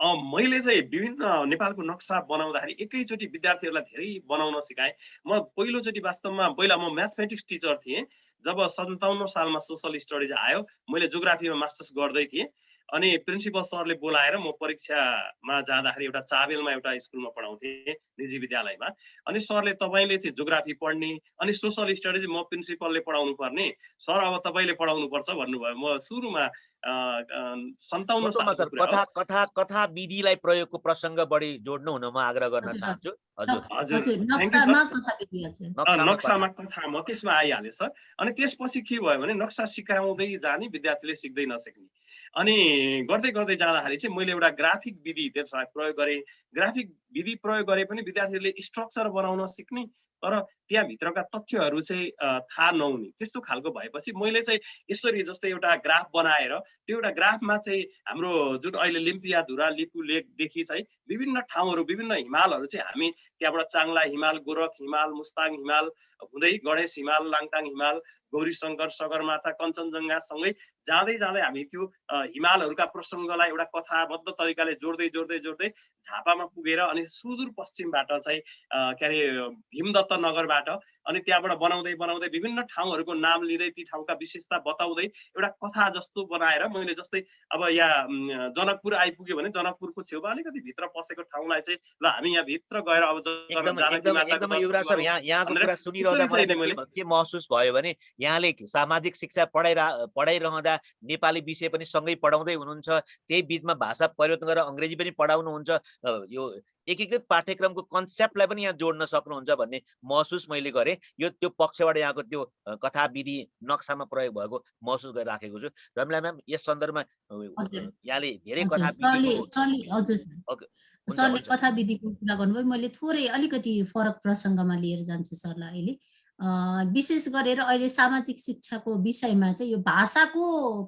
मैले चाहिँ विभिन्न नेपालको नक्सा बनाउँदाखेरि एकैचोटि विद्यार्थीहरूलाई धेरै बनाउन सिकाएँ। म पहिलोचोटि वास्तवमा पहिला म म्याथमेटिक्स टिचर थिएँ। जब 57 सालमा सोसल स्टडिज आयो, मैले जियोग्राफीमा मास्टर्स गर्दै थिएँ। अनि प्रिन्सिपल सरले बोलाएर म परीक्षामा जाँदाखेरि एउटा चाबेलमा एउटा स्कुलमा पढाउँथेँ निजी विद्यालयमा। अनि सरले तपाईँले चाहिँ जियोग्राफी पढ्ने अनि सोसल स्टडिज म प्रिन्सिपलले पढाउनु पर्ने, सर अब तपाईँले पढाउनु पर्छ भन्नुभयो। म सुरुमा 57 सालको कथा विधिलाई प्रयोगको प्रसङ्ग बढी जोड्नु हुन म आग्रह गर्न चाहन्छु। नक्सामा कथा म त्यसमा आइहालेँ सर। अनि त्यसपछि के भयो भने नक्सा सिकाउँदै जाने विद्यार्थीले सिक्दै नसक्ने, अनि गर्दै गर्दै जाँदाखेरि चाहिँ मैले एउटा ग्राफिक विधि त्यसलाई प्रयोग गरेँ। ग्राफिक विधि प्रयोग गरे पनि विद्यार्थीहरूले स्ट्रक्चर बनाउन सिक्ने, तर त्यहाँभित्रका तथ्यहरू चाहिँ थाहा नहुने, त्यस्तो खालको भएपछि मैले चाहिँ यसरी जस्तै एउटा ग्राफ बनाएर त्यो एउटा ग्राफमा चाहिँ हाम्रो जुन अहिले लिम्पियाधुरा लिपु लेकदेखि चाहिँ विभिन्न ठाउँहरू विभिन्न हिमालहरू चाहिँ हामी त्यहाँबाट चाङला हिमाल, गोरख हिमाल, मुस्ताङ हिमाल हुँदै गणेश हिमाल, लाङटाङ हिमाल, गौरीशङ्कर, सगरमाथा, कञ्चनजङ्घासँगै जाँदै जाँदै हामी त्यो हिमालहरूका प्रसङ्गलाई एउटा कथाबद्ध तरिकाले जोड्दै जोड्दै जोड्दै झापामा पुगेर अनि सुदूर पश्चिमबाट चाहिँ के अरे भीमदत्त नगरबाट अनि त्यहाँबाट बनाउँदै बनाउँदै विभिन्न ठाउँहरूको नाम लिँदै ती ठाउँका विशेषता बताउँदै एउटा कथा जस्तो बनाएर मैले जस्तै अब यहाँ जनकपुर आइपुग्यो भने जनकपुरको छेउमा अलिकति भित्र पसेको ठाउँलाई चाहिँ ल हामी यहाँ भित्र गएर अब एकदम युवराज सर यहाँको कुरा सुनिरहँदा मलाई के महसुस भयो भने यहाँले सामाजिक शिक्षा पढाइरहँदा नेपाली विषय पनि सँगै पढाउँदै हुनुहुन्छ, त्यही बिचमा भाषा परिवर्तन गरेर अङ्ग्रेजी पनि पढाउनुहुन्छ, यो एकीकृत पाठ्यक्रमको कन्सेप्टलाई पनि यहाँ जोड्न सक्नुहुन्छ भन्ने महसुस मैले गरेँ। यो त्यो पक्षबाट यहाँको त्यो कथा विधि नक्सामा प्रयोग भएको महसुस गरिराखेको छु। रमिला म्याम यस सन्दर्भमा यहाँले धेरै कथा सरले कथा विधिको कुरा गर्नुभयो, मैले थोरै अलिकति फरक प्रसङ्गमा लिएर जान्छु सरलाई अहिले। विशेष गरेर अहिले सामाजिक शिक्षाको विषयमा चाहिँ यो भाषाको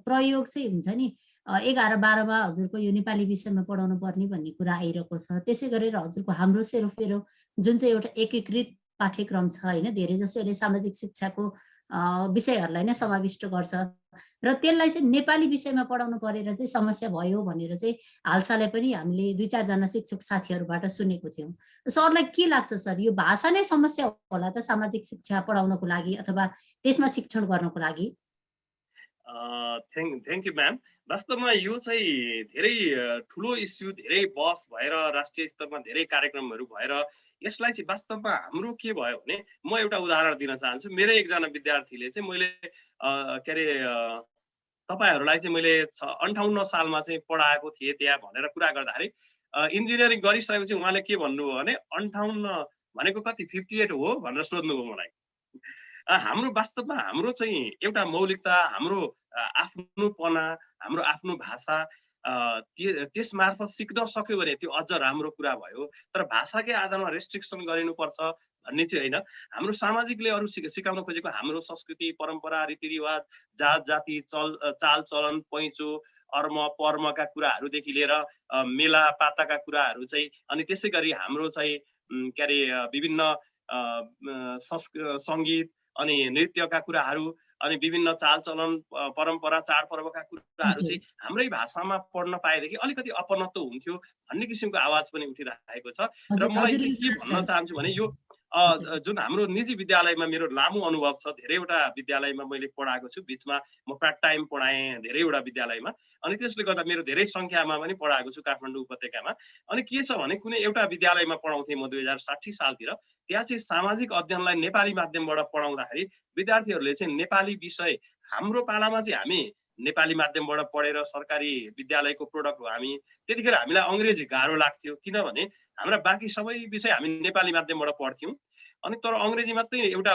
प्रयोग चाहिँ हुन्छ नि 11-12मा हजुरको यो नेपाली विषयमा पढाउनु पर्ने भन्ने कुरा आइरहेको छ। त्यसै गरेर हजुरको हाम्रो सेरोफेरो जुन चाहिँ एउटा एकीकृत पाठ्यक्रम छ होइन, धेरै जसो यसले सामाजिक शिक्षाको विषयहरूलाई नै समाविष्ट गर्छ र त्यसलाई चाहिँ नेपाली विषयमा पढाउनु परेर चाहिँ समस्या भयो भनेर चाहिँ हालसालै पनि हामीले 2-4 जना शिक्षक साथीहरूबाट सुनेको थियौँ। सरलाई के लाग्छ सर, यो भाषा नै समस्या होला त सामाजिक शिक्षा पढाउनको लागि अथवा त्यसमा शिक्षण गर्नको लागि? Thank you ma'am. वास्तवमा यो चाहिँ धेरै ठुलो इस्यु, धेरै बहस भएर राष्ट्रिय स्तरमा धेरै कार्यक्रमहरू भएर यसलाई चाहिँ वास्तवमा हाम्रो के भयो भने म एउटा उदाहरण दिन चाहन्छु। मेरो एकजना विद्यार्थीले चाहिँ मैले के अरे तपाईँहरूलाई चाहिँ मैले 58 सालमा चाहिँ पढाएको थिएँ त्यहाँ भनेर कुरा गर्दाखेरि इन्जिनियरिङ गरिसकेपछि उहाँले के भन्नुभयो भने 58 भनेको कति 58 हो भनेर सोध्नुभयो मलाई। हाम्रो वास्तवमा हाम्रो चाहिँ एउटा मौलिकता, हाम्रो आफ्नोपना, हाम्रो आफ्नो भाषा त्यस मार्फत सिक्न सक्यो भने त्यो अझ राम्रो कुरा भयो। तर भाषाकै आधारमा रेस्ट्रिक्सन गरिनुपर्छ भन्ने चाहिँ होइन। हाम्रो सामाजिकले अरू सिकाउन खोजेको हाम्रो संस्कृति, परम्परा, रीतिरिवाज, जात जाति, चाल चलन, पैँचो, अर्म पर्मका कुराहरूदेखि लिएर मेला पाताका कुराहरू चाहिँ, अनि त्यसै गरी हाम्रो चाहिँ के अरे विभिन्न सङ्गीत अनि नृत्यका कुराहरू, अनि विभिन्न चालचलन, परम्परा, चाडपर्वका कुराहरू चाहिँ हाम्रै भाषामा पढ्न पाएदेखि अलिकति अपनत्व हुन्थ्यो भन्ने किसिमको आवाज पनि उठिरहेको छ। र मलाई चाहिँ के भन्न चाहन्छु भने यो जुन हाम्रो निजी विद्यालयमा मेरो लामो अनुभव छ, धेरैवटा विद्यालयमा मैले पढाएको छु, बिचमा म पार्ट टाइम पढाएँ धेरैवटा विद्यालयमा, अनि त्यसले गर्दा मेरो धेरै सङ्ख्यामा पनि पढाएको छु काठमाडौँ उपत्यकामा। अनि के छ भने कुनै एउटा विद्यालयमा पढाउँथेँ म 2060 सालतिर, त्यहाँ चाहिँ सामाजिक अध्ययनलाई नेपाली माध्यमबाट पढाउँदाखेरि विद्यार्थीहरूले चाहिँ नेपाली विषय, हाम्रो पालामा चाहिँ हामी नेपाली माध्यमबाट पढेर सरकारी विद्यालयको प्रोडक्ट हो हामी, त्यतिखेर हामीलाई अङ्ग्रेजी गाह्रो लाग्थ्यो, किनभने हाम्रा बाँकी सबै विषय हामी नेपाली माध्यमबाट पढ्थ्यौँ। अनि तर अङ्ग्रेजी मात्रै एउटा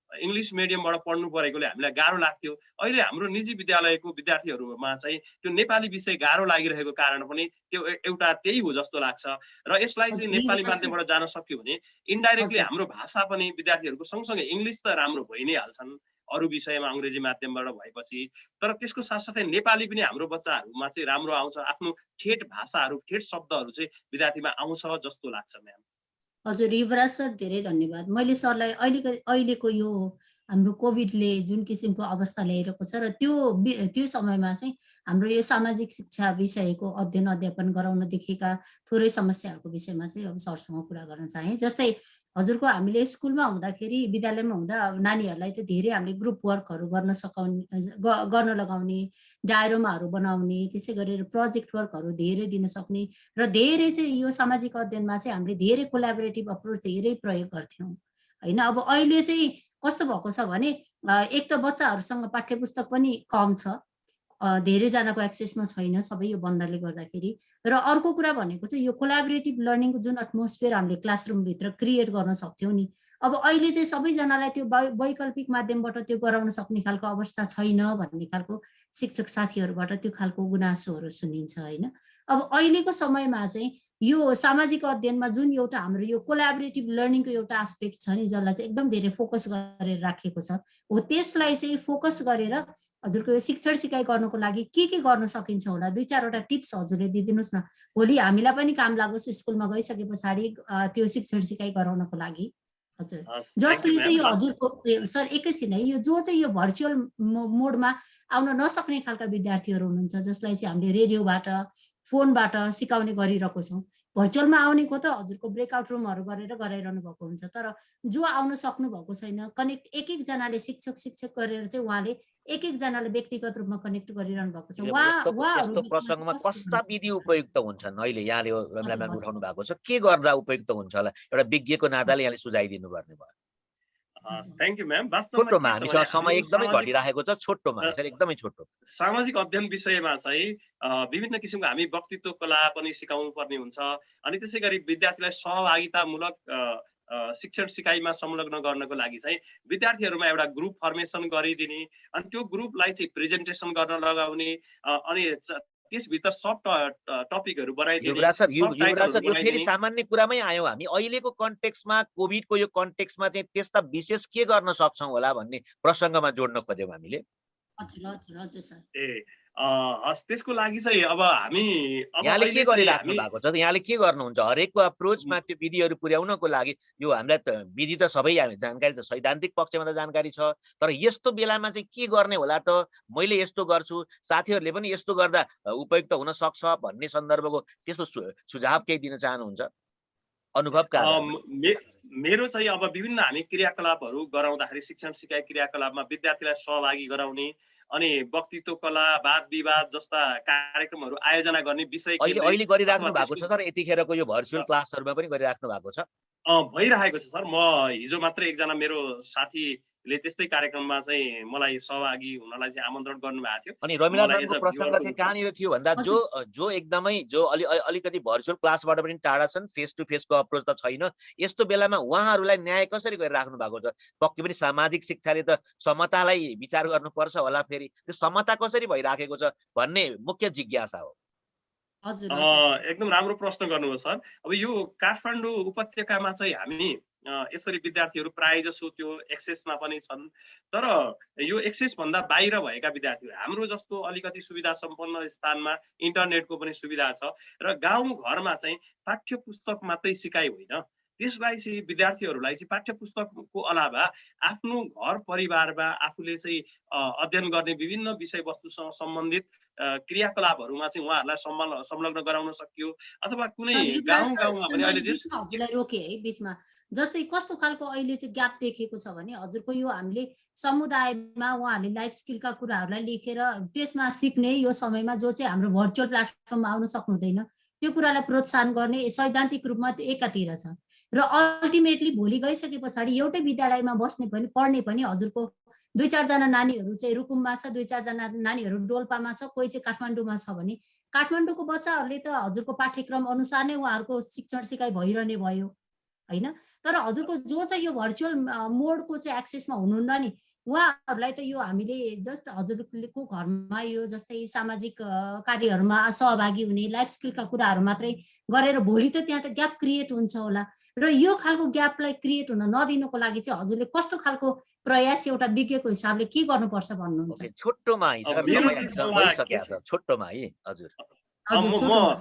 इङ्ग्लिस मिडियमबाट पढ्नु परेकोले हामीलाई गाह्रो लाग्थ्यो। अहिले हाम्रो निजी विद्यालयको विद्यार्थीहरूमा चाहिँ त्यो नेपाली विषय गाह्रो लागिरहेको कारण पनि त्यो एउटा त्यही हो जस्तो लाग्छ। र यसलाई चाहिँ नेपाली माध्यमबाट जान सक्यो भने इन्डाइरेक्टली हाम्रो भाषा पनि विद्यार्थीहरूको सँगसँगै इङ्ग्लिस त राम्रो भइ नै हाल्छन् अरू विषयमा अङ्ग्रेजी माध्यमबाट भएपछि, तर त्यसको साथसाथै नेपाली पनि हाम्रो बच्चाहरूमा चाहिँ राम्रो आउँछ, आफ्नो ठेट भाषाहरू, ठेट शब्दहरू चाहिँ विद्यार्थीमा आउँछ जस्तो लाग्छ म्याम। हजुर, युवराज सर धेरै धन्यवाद। मैले सरलाई अहिलेको यो हाम्रो कोभिडले जुन किसिमको अवस्था ल्याइरहेको छ र त्यो समयमा चाहिँ हाम्रो यो सामाजिक शिक्षा विषयको अध्ययन अध्यापन गराउन देखेका थोरै समस्याहरूको विषयमा चाहिँ अब सरसँग कुरा गर्न चाहेँ। जस्तै हजुरको हामीले स्कुलमा हुँदाखेरि, विद्यालयमा हुँदा नानीहरूलाई त धेरै हामीले ग्रुप वर्कहरू गर्न लगाउने, डायरोमाहरू बनाउने, त्यसै गरेर प्रोजेक्ट वर्कहरू धेरै दिन सक्ने, र धेरै चाहिँ यो सामाजिक अध्ययनमा चाहिँ हामीले धेरै कोलाबोरेटिभ अप्रोच धेरै प्रयोग गर्थ्यौँ होइन। अब अहिले चाहिँ कस्तो भएको छ भने एक त बच्चाहरूसँग पाठ्यपुस्तक पनि कम छ, धेरैजनाको एक्सेसमा छैन, सबै यो बन्दले गर्दाखेरि। र अर्को कुरा भनेको चाहिँ यो कोलाबोरेटिभ लर्निङको जुन एटमोस्फियर हामीले क्लासरुमभित्र क्रिएट गर्न सक्थ्यौँ नि, अब अहिले चाहिँ सबैजनालाई त्यो वैकल्पिक माध्यमबाट त्यो गराउन सक्ने खालको अवस्था छैन भन्ने खालको शिक्षक साथीहरूबाट त्यो खालको गुनासोहरू सुनिन्छ होइन। अब अहिलेको समयमा चाहिँ यो सामाजिक अध्ययनमा जुन एउटा हाम्रो यो कोलाबोरेटिभ लर्निङको एउटा एस्पेक्ट छ नि, जसलाई चाहिँ एकदम धेरै फोकस गरेर राखेको छ, हो त्यसलाई चाहिँ फोकस गरेर हजुरको यो शिक्षण सिकाइ गर्नको लागि के गर्न सकिन्छ होला, 2-4वटा टिप्स हजुरले दिइदिनुहोस् न। भोलि हामीलाई पनि काम लागोस् स्कुलमा गइसके पछाडि त्यो शिक्षण सिकाइ गराउनको लागि। हजुर, जसले चाहिँ यो हजुरको सर एकैछिन है, यो जो चाहिँ यो भर्चुअल मोडमा आउन नसक्ने खालका विद्यार्थीहरू हुनुहुन्छ, जसलाई चाहिँ हामीले रेडियोबाट, फोनबाट सिकाउने गरिरहेको छौँ। भर्चुअलमा आउनेको त हजुरको ब्रेकआउट रुमहरू गरेर गराइरहनु भएको हुन्छ, तर जो आउन सक्नु भएको छैन, कनेक्ट एक-एकजनाले शिक्षक गरेर चाहिँ उहाँले एक-एकजनाले व्यक्तिगत रूपमा कनेक्ट गरिरहनु भएको छ। यस्तो प्रसङ्गमा कस्ता विधि उपयुक्त हुन्छन् अहिले यहाँले रमिला म्याम उठाउनु भएको छ, के गर्दा उपयुक्त हुन्छ होला, एउटा विज्ञको नाताले यहाँले सुझाइदिनु पर्ने भयो। Thank you ma'am. छोटोमा हामीसँग समय एकदमै घटिरहेको छ, छोटोमा एकदमै छोटो। सामाजिक अध्ययन विषयमा चाहिँ विभिन्न किसिमको हामी वक्तित्व कला पनि सिकाउनु पर्ने हुन्छ, अनि त्यसै गरी विद्यार्थीलाई सहभागितामूलक शिक्षण सिकाइमा संलग्न गर्नको लागि चाहिँ विद्यार्थीहरूमा एउटा ग्रुप फर्मेसन गरिदिने, अनि त्यो ग्रुपलाई चाहिँ प्रेजेन्टेसन गर्न लगाउने, अनि त्यसभित्र सब टपिकहरू बनाइदिने। युवराज सर, यो फेरि सामान्य कुरामै आयौँ हामी। अहिलेको कन्टेक्स्टमा, कोभिडको यो कन्टेक्स्टमा चाहिँ त्यस्ता विशेष के गर्न सक्छौँ होला भन्ने प्रसङ्गमा जोड्न खोज्यौँ हामीले। हजुर सर। त्यसको लागि चाहिँ अब हामी यहाँले के गरिराख्नु भएको छ, यहाँले के गर्नुहुन्छ हरेकको अप्रोचमा त्यो विधिहरू पुर्याउनको लागि? यो हामीलाई त विधि त सबै जानकारी त सैद्धान्तिक पक्षमा त जानकारी छ, तर यस्तो बेलामा चाहिँ के गर्ने होला त, मैले यस्तो गर्छु, साथीहरूले पनि यस्तो गर्दा उपयुक्त हुन सक्छ भन्ने सन्दर्भको त्यस्तो सुझाव केही दिन चाहनुहुन्छ अनुभवका? मेरो चाहिँ अब विभिन्न हामी क्रियाकलापहरू गराउँदाखेरि, शिक्षण सिकाइ क्रियाकलापमा विद्यार्थीलाई सहभागी गराउने, अनि वक्तित्व कला, वाद विवाद जस्ता कार्यक्रमहरू आयोजना गर्ने विषय अहिले गरिराख्नु भएको छ सर? यतिखेरको यो भर्चुअल क्लासहरूमा पनि गरिराख्नु भएको छ? भइरहेको छ सर। म हिजो मात्रै एकजना मेरो साथी त्यस्तै कार्यक्रममा चाहिँ मलाई सहभागी हुनलाई चाहिँ आमन्त्रण गर्नुभएको थियो। अनि रमिला मलाई म्यामको एज अ प्रसङ्ग भ्युअरको चाहिँ रूपमा कहाँनिर थियो भन्दा जो एकदमै जो अलिकति भर्चुअल क्लासबाट पनि टाढा छन्, फेस टु फेसको अप्रोच त छैन, यस्तो बेलामा उहाँहरूलाई न्याय कसरी गरिराख्नु भएको छ? पक्कै पनि सामाजिक शिक्षाले त समतालाई विचार गर्नुपर्छ होला, फेरि त्यो समता कसरी भइराखेको छ भन्ने मुख्य जिज्ञासा हो। हजुर हजुर सर। एकदम राम्रो प्रश्न गर्नुभयो सर। अब यो काठमाडौँ उपत्यकामा चाहिँ हामी यसरी विद्यार्थीहरू प्राय जसो त्यो एक्सेसमा पनि छन्, तर यो एक्सेस भन्दा बाहिर भएका विद्यार्थीहरू हाम्रो जस्तो अलिकति सुविधा सम्पन्न स्थानमा इन्टरनेटको पनि सुविधा छ र गाउँ घरमा चाहिँ पाठ्य पुस्तक मात्रै सिकाइ होइन, त्यसलाई चाहिँ विद्यार्थीहरूलाई चाहिँ पाठ्य पुस्तकको अलावा आफ्नो घर परिवारमा आफूले चाहिँ अध्ययन गर्ने विभिन्न विषयवस्तुसँग सम्बन्धित क्रियाकलापहरूमा चाहिँ उहाँहरूलाई संलग्न गराउन सकियो, अथवा कुनै गाउँमा पनि अहिले हजुरलाई रोके है बिचमा, जस्तै कस्तो खालको अहिले चाहिँ ग्याप देखेको छ भने हजुरको यो हामीले समुदायमा उहाँहरूले लाइफ स्किलका कुराहरूलाई लेखेर त्यसमा सिक्ने यो समयमा जो चाहिँ हाम्रो भर्चुअल प्लेटफर्ममा आउन सक्नुहुँदैन त्यो कुरालाई प्रोत्साहन गर्ने सैद्धान्तिक रूपमा त्यो एकातिर छ र अल्टिमेटली भोलि गइसके पछाडि एउटै विद्यालयमा बस्ने पनि पढ्ने पनि हजुरको 2-4 जना नानीहरू चाहिँ रुकुममा छ, 2-4 जना नानीहरू डोल्पामा छ, कोही चाहिँ काठमाडौँमा छ भने काठमाडौँको बच्चाहरूले त हजुरको पाठ्यक्रम अनुसार नै उहाँहरूको शिक्षण सिकाइ भइरहने भयो हैन। तर हजुरको जो चाहिँ यो भर्चुअल मोडको चाहिँ एक्सेसमा हुनुहुन्न नि उहाँहरूलाई त यो हामीले जस्ट हजुरको घरमा यो जस्तै सामाजिक कार्यहरूमा सहभागी हुने लाइफ स्किलका कुराहरू मात्रै गरेर भोलि त त्यहाँ त ग्याप क्रिएट हुन्छ होला र यो खालको ग्यापलाई क्रिएट हुन नदिनको लागि चाहिँ हजुरले कस्तो खालको प्रयास एउटा विज्ञको हिसाबले के गर्नुपर्छ भन्नुहुन्छ? छोटोमा छोटोमा है हजुर। म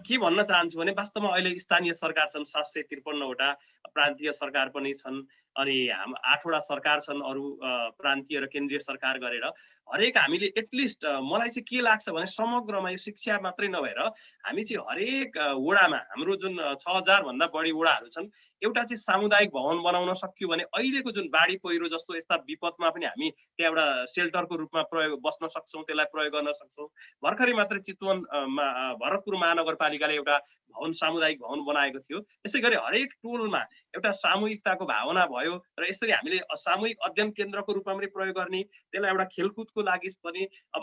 के भन्न चाहन्छु भने वास्तवमा अहिले स्थानीय सरकार छन् 753 वटा, प्रान्तीय सरकार पनि छन्, अनि 8 वटा सरकार छन् अरू प्रान्तीय र केन्द्रीय सरकार गरेर। हरेक हामीले एटलिस्ट मलाई चाहिँ के लाग्छ भने समग्रमा यो शिक्षा मात्रै नभएर हामी चाहिँ हरेक वडामा हाम्रो जुन 6000 भन्दा बढी वडाहरू छन् एउटा चाहिँ सामुदायिक भवन बनाउन सक्यो भने अहिलेको जुन बाढी पहिरो जस्तो यस्ता विपदमा पनि हामी त्यहाँ एउटा सेल्टरको रूपमा बस्न सक्छौँ, त्यसलाई प्रयोग गर्न सक्छौँ। भर्खरै मात्रै चितवनमा भरतपुर महानगरपालिकाले एउटा भवन सामुदायिक भवन बनाएको थियो। त्यसै गरी हरेक टोलमा एउटा सामूहिकताको भावना भयो र यसरी हामीले सामूहिक अध्ययन केन्द्रको रूपमा पनि प्रयोग गर्ने, त्यसलाई एउटा खेलकुदको लागि पनि अब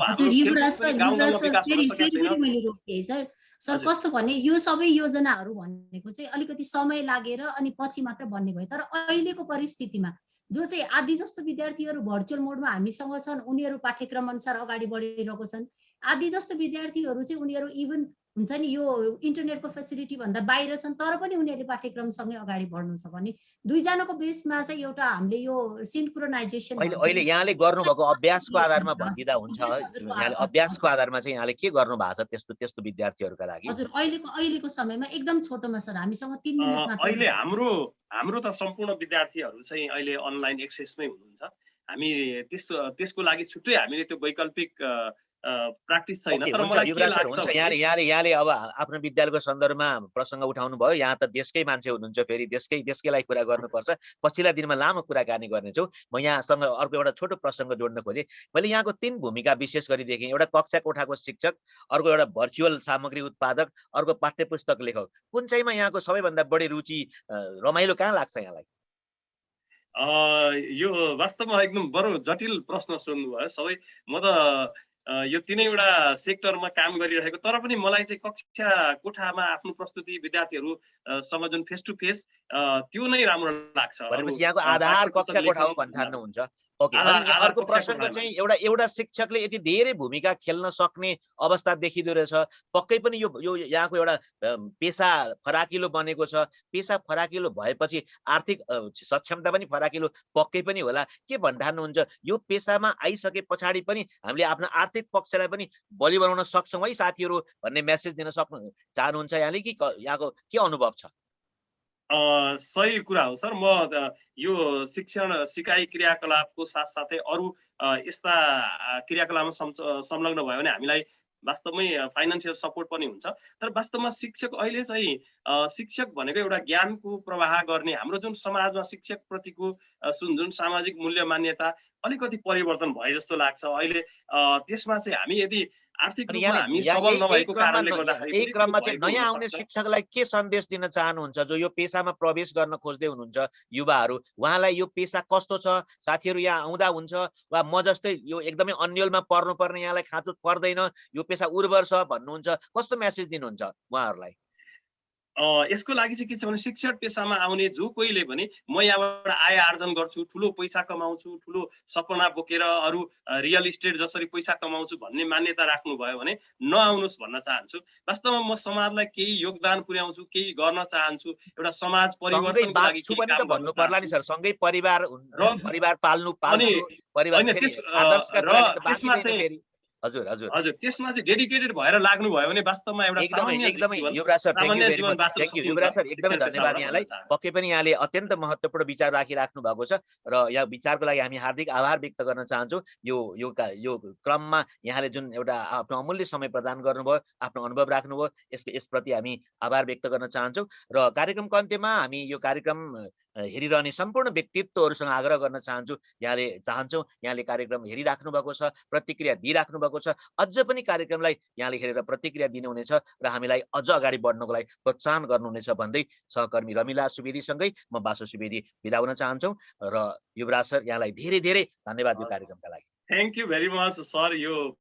सर कस्तो भने यो सबै योजनाहरू भनेको चाहिँ अलिकति समय लागेर अनि पछि मात्र बन्ने भयो। तर अहिलेको परिस्थितिमा जो चाहिँ आदि जस्तो विद्यार्थीहरू भर्चुअल मोडमा हामीसँग छन् उनीहरू पाठ्यक्रम अनुसार अगाडि बढिरहेको छन्, आदि जस्तो विद्यार्थीहरू चाहिँ उनीहरू इभन हुन्छ नि यो इन्टरनेटको फेसिलिटी भन्दा बाहिर छन् तर पनि उनीहरूले पाठ्यक्रमसँगै अगाडि बढ्नु छ भने दुईजनाको बेसमा चाहिँ एउटा हामीले यो सिन्क्रोनाइजेसन अहिले यहाँले गर्नुभएको अभ्यासको आधारमा भन्दिदा हुन्छ। यहाँले अभ्यासको आधारमा चाहिँ यहाँले के गर्नु भएको छ त्यस्तो विद्यार्थीहरूका लागि? हजुर अहिलेको समयमा एकदम छोटोमा सर हामीसँग 3 मिनेट मात्र। अहिले हाम्रो त सम्पूर्ण विद्यार्थीहरू चाहिँ अहिले अनलाइन एक्सेसमै हुनुहुन्छ। हामी त्यसको लागि छुट्टै हामीले त्यो वैकल्पिक प्र्याक्टिस छैन। तर मलाई के लाग्छ यहाँले अब आफ्नो विद्यालयको सन्दर्भमा प्रसङ्ग उठाउनु भयो। यहाँ त देशकै मान्छे हुनुहुन्छ, फेरि देशकैलाई कुरा गर्नुपर्छ। पछिल्ला दिनमा लामो कुराकानी गर्नेछौँ। म यहाँसँग अर्को एउटा छोटो प्रसङ्ग जोड्न खोजेँ। मैले यहाँको 3 भूमिका विशेष गरी देखेँ। एउटा कक्षा कोठाको शिक्षक, अर्को एउटा भर्चुअल सामग्री उत्पादक, अर्को पाठ्यपुस्तक लेखक। कुन चाहिँमा यहाँको सबैभन्दा बढी रुचि रमाइलो कहाँ लाग्छ यहाँलाई? यो वास्तवमा एकदम बडो जटिल प्रश्न सोध्नुभयो। सबै म त यो तीनैवटा सेक्टरमा काम गरिरहेको, तर पनि मलाई चाहिँ कक्षा कोठामा आफ्नो प्रस्तुति विद्यार्थीहरूसँग जुन फेस टु फेस त्यो नै राम्रो लाग्छ। भनेपछि यहाँको आधार कक्षा कोठा हो भन्न ठान्नुहुन्छ। ओके, अर्को प्रसङ्ग चाहिँ एउटा शिक्षकले यति धेरै भूमिका खेल्न सक्ने अवस्था देखिँदो रहेछ। पक्कै पनि यो यहाँको एउटा पेसा फराकिलो बनेको छ। पेसा फराकिलो भएपछि आर्थिक सक्षमता पनि फराकिलो पक्कै पनि होला। के भन्नुहुन्छ, यो पेसामा आइसके पछाडि पनि हामीले आफ्नो आर्थिक पक्षलाई पनि बलि बनाउन सक्छौँ है साथीहरू भन्ने मेसेज दिन चाहनुहुन्छ यहाँले कि यहाँको के अनुभव छ? सही कुरा हो सर। म यो शिक्षण सिकाइ क्रियाकलापको साथसाथै अरू यस्ता क्रियाकलापमा संलग्न भयो भने हामीलाई वास्तवमै फाइनान्सियल सपोर्ट पनि हुन्छ। तर वास्तवमा शिक्षक अहिले चाहिँ शिक्षक भनेको एउटा ज्ञानको प्रवाह गर्ने, हाम्रो जुन समाजमा शिक्षक प्रतिको जुन सामाजिक मूल्य मान्यता अलिकति परिवर्तन भए जस्तो लाग्छ अहिले। त्यसमा चाहिँ हामी यदि आर्थिक अनि रूपमा यहाँ हामी यहाँ सबल यही नभएको कारणले क्रममा गर्दाखेरि यही पनि त्यो क्रममा चाहिँ भएको नयाँ हुन आउने सक्छ। शिक्षकलाई के सन्देश दिन चाहनुहुन्छ जो यो पेसामा प्रवेश गर्न खोज्दै हुनुहुन्छ युवाहरू, उहाँलाई यो पेसा कस्तो छ, साथीहरू यहाँ आउँदा हुन्छ वा म जस्तै यो एकदमै अन्यलमा पर्नुपर्ने यहाँलाई खाँचो पर्दैन, यो पेसा उर्वर छ भन्नुहुन्छ, कस्तो मेसेज दिनुहुन्छ उहाँहरूलाई? यसको लागि चाहिँ के छ भने शिक्षण पेसामा आउने जो कोहीले पनि म यहाँबाट आय आर्जन गर्छु, ठुलो पैसा कमाउँछु, ठुलो सपना बोकेर अरू रियल इस्टेट जसरी पैसा कमाउँछु भन्ने मान्यता राख्नुभयो भने नआउनुहोस् भन्न चाहन्छु। वास्तवमा म समाजलाई केही योगदान पुर्याउँछु, केही गर्न चाहन्छु, एउटा समाज सँगै परिवर्तनको लागि बाँच्छु केही पनि त काम गर्न भन्नु पर्ला नि चाहन्छु सर, सँगै परिवार र परिवार अनि पाल्छु, परिवार होइन फेरि त्यस आदर्शका र कुराले त त्यसमा बाँचिँदैन चाहिँ फेरि। हजुर हजुर हजुर त्यसमा चाहिँ डेडिकेटेड भएर लाग्नुभयो भने वास्तवमा एउटा एकदमै एकदमै जीवन युवराज सर, थ्याङ्क यू सामान्य भेरी जीवन मच, बाँच्न थ्याङ्क यू सकिन्छ युवराज सर, एकदमै शिक्षण धन्यवाद पेसाबाट यहाँलाई। भन्न चाहन्छु। पक्कै पनि यहाँले अत्यन्त महत्त्वपूर्ण विचार राख्नु भएको छ र यहाँ विचारको लागि हामी हार्दिक आभार व्यक्त गर्न चाहन्छौँ। यो क्रममा यहाँले जुन एउटा आफ्नो अमूल्य समय प्रदान गर्नुभयो, आफ्नो अनुभव राख्नुभयो, यसप्रति हामी आभार व्यक्त गर्न चाहन्छौँ र कार्यक्रमको अन्त्यमा हामी यो कार्यक्रम हेरिरहने सम्पूर्ण व्यक्तित्वहरूसँग आग्रह गर्न चाहन्छौँ यहाँले कार्यक्रम हेरिराख्नु भएको छ, प्रतिक्रिया दिइराख्नु भएको छ, अझ पनि कार्यक्रमलाई यहाँले हेरेर प्रतिक्रिया दिनुहुनेछ र हामीलाई अझ अगाडि बढ्नको लागि प्रोत्साहन गर्नुहुनेछ भन्दै सहकर्मी रमिला सुवेदीसँगै म बासु सुवेदी बिदा हुन चाहन्छौँ र युवराज सर यहाँलाई धेरै धेरै धन्यवाद यो कार्यक्रमका लागि। Thank you very much sir. यो